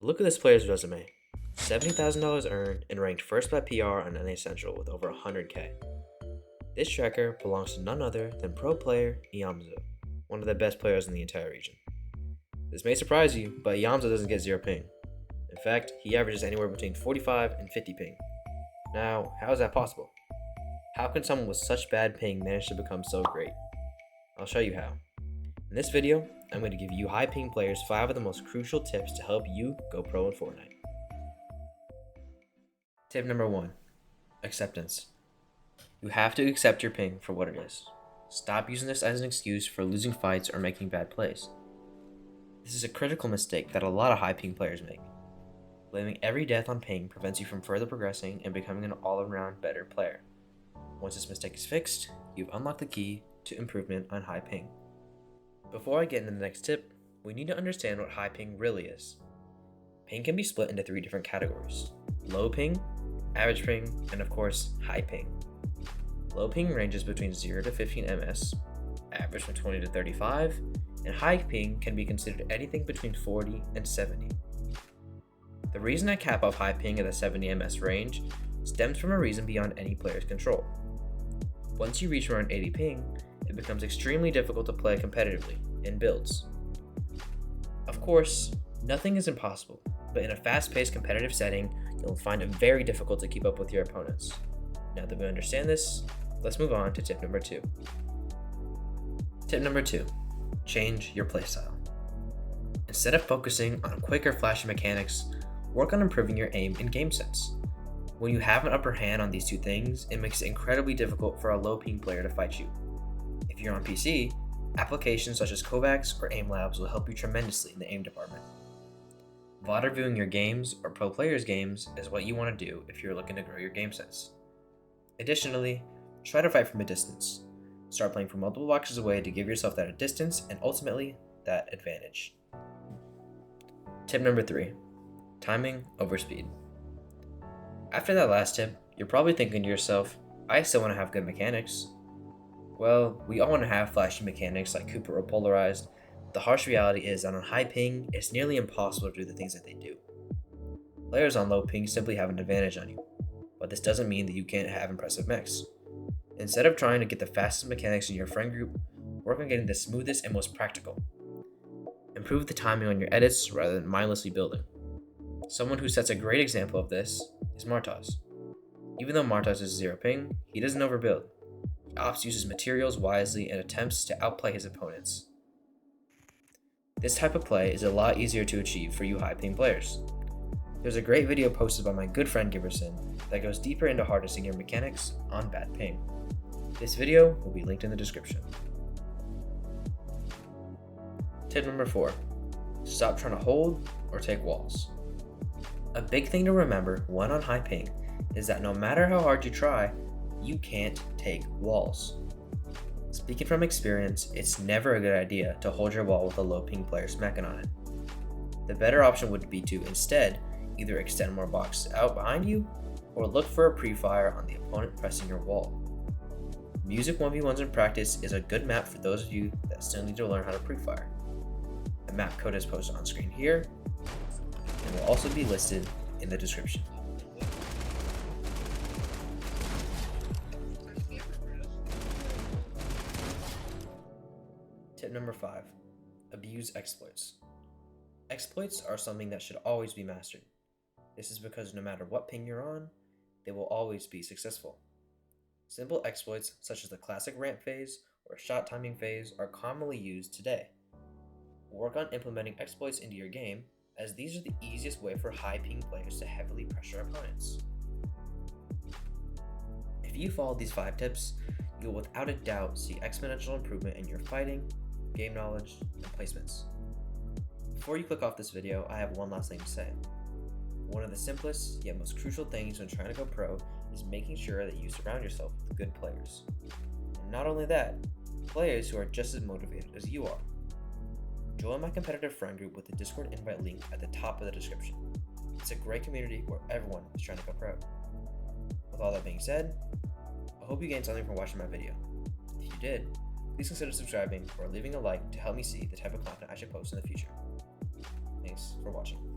Look at this player's resume. $70,000 earned and ranked first by PR on NA Central with over 100K. This tracker belongs to none other than pro player Izzrr, one of the best players in the entire region. This may surprise you, but Izzrr doesn't get 0 ping. In fact, he averages anywhere between 45 and 50 ping. Now, how is that possible? How can someone with such bad ping manage to become so great? I'll show you how. In this video, I'm going to give you high ping players 5 of the most crucial tips to help you go pro in Fortnite. Tip number 1. Acceptance. You have to accept your ping for what it is. Stop using this as an excuse for losing fights or making bad plays. This is a critical mistake that a lot of high ping players make. Blaming every death on ping prevents you from further progressing and becoming an all-around better player. Once this mistake is fixed, you've unlocked the key to improvement on high ping. Before I get into the next tip, we need to understand what high ping really is. Ping can be split into 3 different categories: low ping, average ping, and of course, high ping. Low ping ranges between 0 to 15 ms, average from 20 to 35, and high ping can be considered anything between 40 and 70. The reason I cap off high ping at the 70 ms range stems from a reason beyond any player's control. Once you reach around 80 ping, it becomes extremely difficult to play competitively in builds. Of course, nothing is impossible, but in a fast-paced competitive setting, you'll find it very difficult to keep up with your opponents. Now that we understand this, let's move on to tip number 2. Tip number 2. Change your playstyle. Instead of focusing on quick or flashy mechanics, work on improving your aim and game sense. When you have an upper hand on these 2 things, it makes it incredibly difficult for a low ping player to fight you. If you're on PC, applications such as Kovacs or Aim Labs will help you tremendously in the aim department. VOD reviewing your games or pro players' games is what you want to do if you're looking to grow your game sense. Additionally, try to fight from a distance. Start playing from multiple boxes away to give yourself that distance and ultimately that advantage. Tip number 3. Timing over speed. After that last tip, you're probably thinking to yourself, I still want to have good mechanics. Well, we all want to have flashy mechanics like Cooper or Polarized. The harsh reality is that on high ping, it's nearly impossible to do the things that they do. Players on low ping simply have an advantage on you, but this doesn't mean that you can't have impressive mechs. Instead of trying to get the fastest mechanics in your friend group, work on getting the smoothest and most practical. Improve the timing on your edits rather than mindlessly building. Someone who sets a great example of this is Martaz. Even though Martaz is 0 ping, he doesn't overbuild. He opts uses materials wisely and attempts to outplay his opponents. This type of play is a lot easier to achieve for you high ping players. There's a great video posted by my good friend Giverson that goes deeper into harnessing your mechanics on bad ping. This video will be linked in the description. Tip number 4. Stop trying to hold or take walls. A big thing to remember when on high ping is that no matter how hard you try, you can't take walls. Speaking from experience, it's never a good idea to hold your wall with a low ping player smacking on it. The better option would be to instead either extend more boxes out behind you or look for a pre-fire on the opponent pressing your wall. Music 1v1s in practice is a good map for those of you that still need to learn how to pre-fire. The map code is posted on screen here and will also be listed in the description. Tip number 5. Abuse exploits. Exploits are something that should always be mastered. This is because no matter what ping you're on, they will always be successful. Simple exploits such as the classic ramp phase or shot timing phase are commonly used today. Work on implementing exploits into your game, as these are the easiest way for high ping players to heavily pressure opponents. If you follow these 5 tips, you will without a doubt see exponential improvement in your fighting, game knowledge, and placements. Before you click off this video, I have one last thing to say. One of the simplest yet most crucial things when trying to go pro is making sure that you surround yourself with good players. And not only that, players who are just as motivated as you are. Join my competitive friend group with the Discord invite link at the top of the description. It's a great community where everyone is trying to go pro. With all that being said, I hope you gained something from watching my video. If you did, please consider subscribing or leaving a like to help me see the type of content I should post in the future. Thanks for watching.